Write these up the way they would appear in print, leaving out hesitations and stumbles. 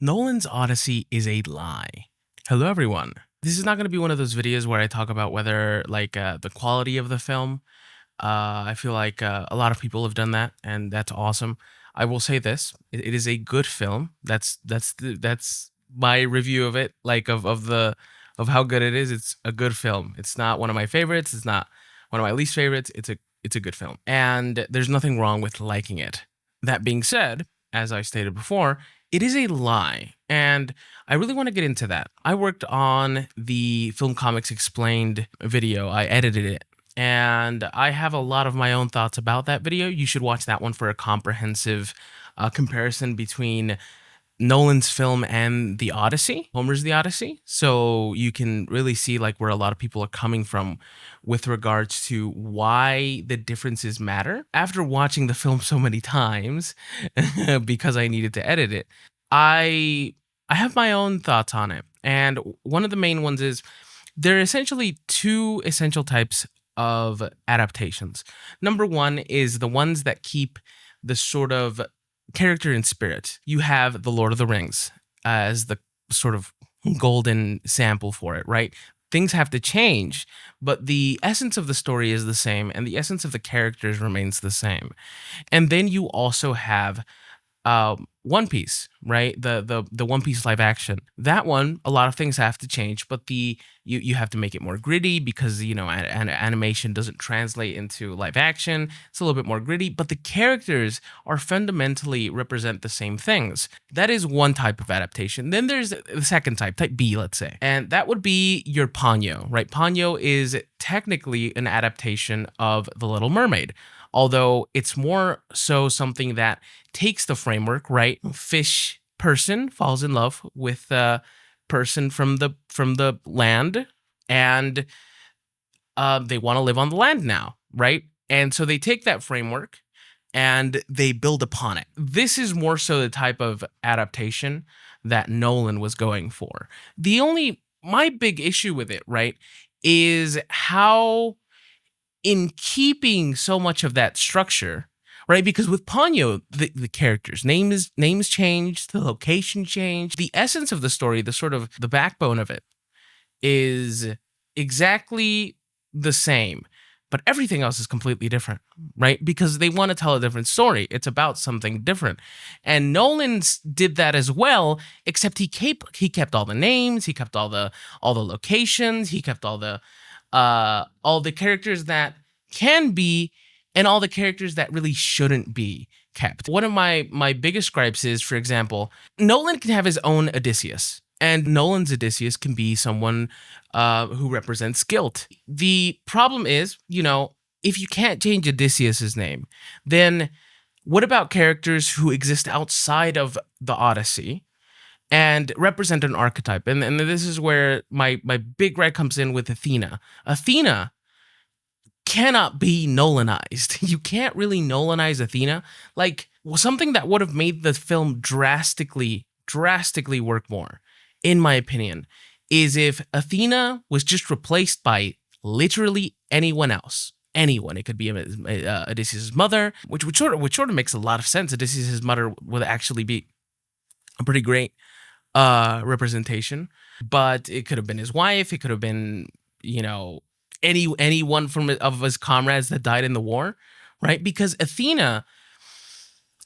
Nolan's Odyssey is a lie. Hello, everyone. This is not going to be one of those videos where I talk about whether, the quality of the film. I feel like a lot of people have done that, and that's awesome. I will say this: it is a good film. That's my review of it. Of how good it is. It's a good film. It's not one of my favorites. It's not one of my least favorites. It's a good film, and there's nothing wrong with liking it. That being said, as I stated before, it is a lie. And I really want to get into that. I worked on the Film Comics Explained video, I edited it. And I have a lot of my own thoughts about that video. You should watch that one for a comprehensive comparison between Nolan's film and The Odyssey, Homer's The Odyssey. So you can really see where a lot of people are coming from with regards to why the differences matter. After watching the film so many times, because I needed to edit it, I I have my own thoughts on it. And one of the main ones is there are essentially two essential types of adaptations. Number one is the ones that keep the sort of character and spirit. You have The Lord of the Rings as the sort of golden sample for it, right? Things have to change, but the essence of the story is the same and the essence of the characters remains the same. And then you also have One Piece, right? The One Piece live action. That one, a lot of things have to change, but you have to make it more gritty because animation doesn't translate into live action. It's a little bit more gritty, but the characters are fundamentally represent the same things. That is one type of adaptation. Then there's the second type, type B, let's say, and that would be your Ponyo, right? Ponyo is technically an adaptation of The Little Mermaid, although it's more so something that takes the framework, right? Fish person falls in love with a person from the land, and they want to live on the land now, right? And so they take that framework and they build upon it. This is more so the type of adaptation that Nolan was going for. My big issue with it, right, is how in keeping so much of that structure, right? Because with Ponyo, the characters' names changed, the location changed. The essence of the story, the sort of the backbone of it, is exactly the same, but everything else is completely different, right? Because they want to tell a different story. It's about something different, and Nolan's did that as well. Except he kept all the names, he kept all the locations, he kept all the characters that can be, and all the characters that really shouldn't be kept. One of my biggest gripes is, for example, Nolan can have his own Odysseus, and Nolan's Odysseus can be someone who represents guilt. The problem is, if you can't change Odysseus's name, then what about characters who exist outside of the Odyssey and represent an archetype? And this is where my big gripe comes in with Athena. Athena cannot be Nolanized. You can't really Nolanize Athena. Something that would have made the film drastically work more, in my opinion, is if Athena was just replaced by literally anyone else. Anyone. It could be Odysseus' mother, which sort of makes a lot of sense. Odysseus' mother would actually be a pretty great representation, but it could have been his wife. It could have been, anyone of his comrades that died in the war, right? Because Athena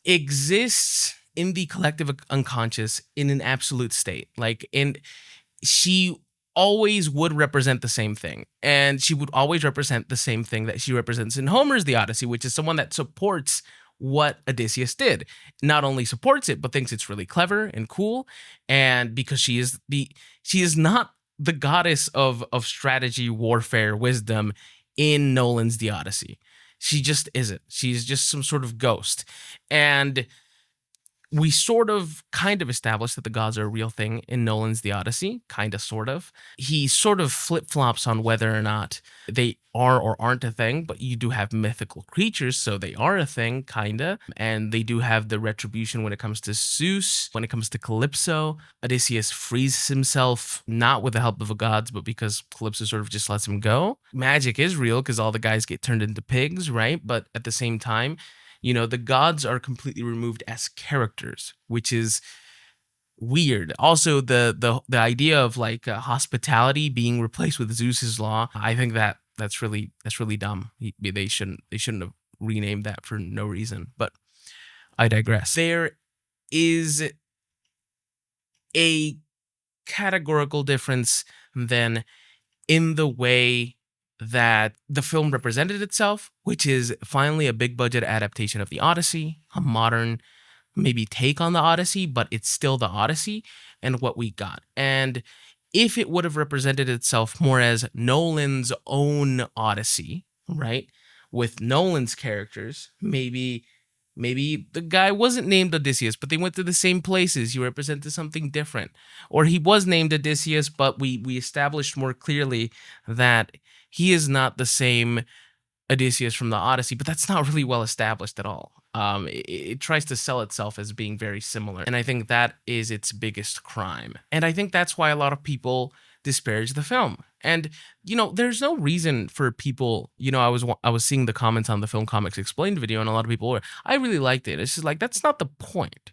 exists in the collective unconscious in an absolute state, and she always would represent the same thing, and she would always represent the same thing that she represents in Homer's The Odyssey, which is someone that supports what Odysseus did. Not only supports it, but thinks it's really clever and cool. And because she is not the goddess of strategy, warfare, wisdom in Nolan's The Odyssey. She just isn't. She's just some sort of ghost. And we kind of established that the gods are a real thing in Nolan's The Odyssey, sort of. He sort of flip-flops on whether or not they are or aren't a thing, but you do have mythical creatures, so they are a thing, kinda. And they do have the retribution when it comes to Zeus, when it comes to Calypso. Odysseus frees himself, not with the help of the gods, but because Calypso sort of just lets him go. Magic is real because all the guys get turned into pigs, right? But at the same time, the gods are completely removed as characters, which is weird. Also, the idea of like hospitality being replaced with Zeus's law, I think that's really dumb. They shouldn't have renamed that for no reason. But I digress. There is a categorical difference then in the way that the film represented itself, which is finally a big budget adaptation of the Odyssey, a modern maybe take on the Odyssey, but it's still the Odyssey and what we got. And if it would have represented itself more as Nolan's own Odyssey, right? With Nolan's characters, maybe the guy wasn't named Odysseus, but they went to the same places. He represented something different. Or he was named Odysseus, but we established more clearly that he is not the same Odysseus from the Odyssey, but that's not really well established at all. It tries to sell itself as being very similar, and I think that is its biggest crime. And I think that's why a lot of people disparage the film. And there's no reason for people. I was seeing the comments on the Film Comics Explained video, and a lot of people were, I really liked it. It's just like that's not the point,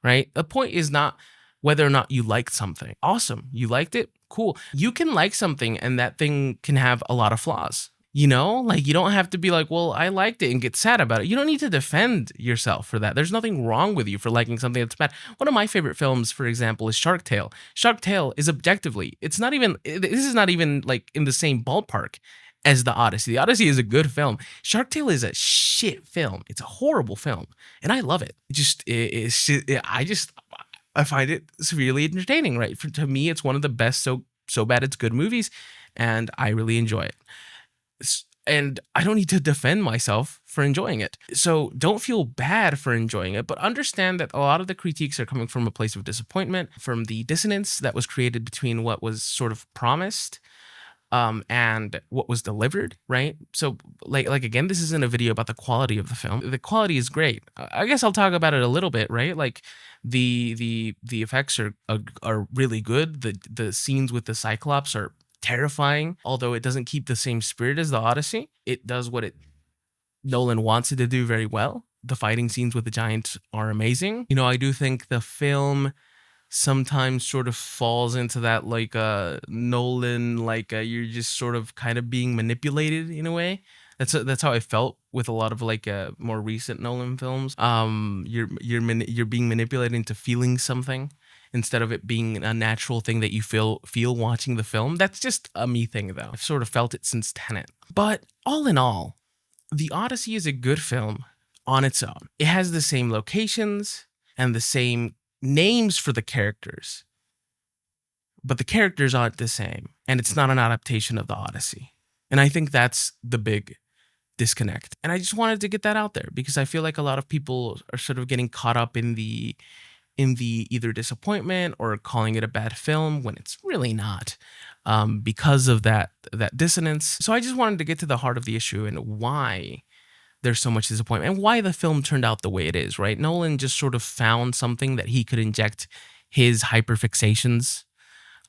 right? The point is not whether or not you liked something. Awesome, you liked it, cool. You can like something, and that thing can have a lot of flaws. Like you don't have to be like, well, I liked it and get sad about it. You don't need to defend yourself for that. There's nothing wrong with you for liking something that's bad. One of my favorite films, for example, is Shark Tale. Shark Tale is objectively, this is not even like in the same ballpark as The Odyssey. The Odyssey is a good film. Shark Tale is a shit film. It's a horrible film, and I love it. I find it severely entertaining, right? To me, it's one of the best so bad it's good movies, and I really enjoy it. And I don't need to defend myself for enjoying it. So don't feel bad for enjoying it, but understand that a lot of the critiques are coming from a place of disappointment, from the dissonance that was created between what was sort of promised and what was delivered, right? So like again, this isn't a video about the quality of the film. The quality is great. I guess I'll talk about it a little bit, right? Like the effects are really good. The scenes with the Cyclops are terrifying, although it doesn't keep the same spirit as the Odyssey. It does what Nolan wants it to do very well. The fighting scenes with the giants are amazing. I do think the film sometimes sort of falls into that like Nolan, like you're just sort of kind of being manipulated in a way. That's how I felt with a lot of like more recent Nolan films. You're being manipulated into feeling something instead of it being a natural thing that you feel watching the film. That's just a me thing, though. I've sort of felt it since Tenet. But all in all, The Odyssey is a good film on its own. It has the same locations and the same names for the characters, but the characters aren't the same, and it's not an adaptation of The Odyssey. And I think that's the big disconnect. And I just wanted to get that out there because I feel like a lot of people are sort of getting caught up in the either disappointment or calling it a bad film when it's really not, because of that dissonance. So I just wanted to get to the heart of the issue and why there's so much disappointment and why the film turned out the way it is, right? Nolan just sort of found something that he could inject his hyperfixations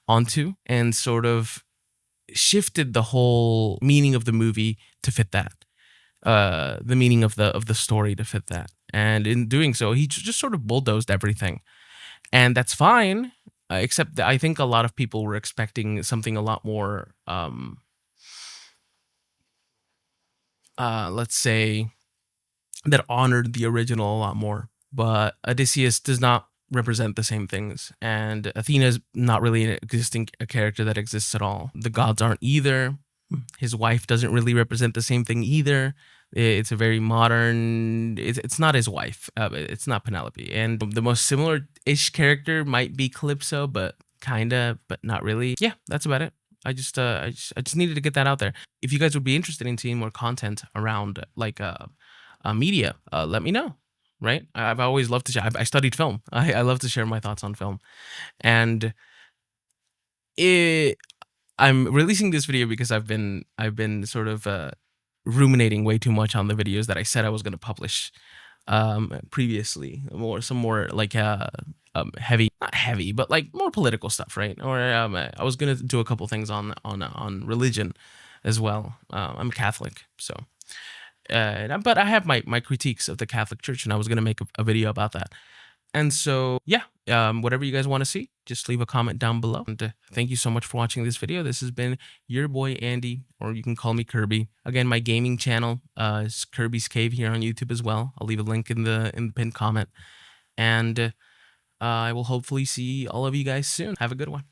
onto and sort of shifted the whole meaning of the movie to fit that. The meaning of the story to fit that. And in doing so, he just sort of bulldozed everything. And that's fine, except that I think a lot of people were expecting something a lot more, let's say, that honored the original a lot more. But Odysseus does not represent the same things. And Athena is not really a character that exists at all. The gods aren't either. His wife doesn't really represent the same thing either. It's a very modern. It's not his wife. It's not Penelope. And the most similar-ish character might be Calypso, but kinda, but not really. Yeah, that's about it. I just needed to get that out there. If you guys would be interested in seeing more content around like media, let me know. Right? I've always loved to share. I studied film. I love to share my thoughts on film, and I'm releasing this video because I've been sort of ruminating way too much on the videos that I said I was going to publish previously. Some more like heavy, not heavy, but like more political stuff, right? Or I was going to do a couple things on religion as well. I'm Catholic, so but I have my critiques of the Catholic Church, and I was going to make a video about that. And so, yeah, whatever you guys want to see, just leave a comment down below. And thank you so much for watching this video. This has been your boy Andy, or you can call me Kirby. Again, my gaming channel is Kirby's Cave here on YouTube as well. I'll leave a link in the pinned comment. And I will hopefully see all of you guys soon. Have a good one.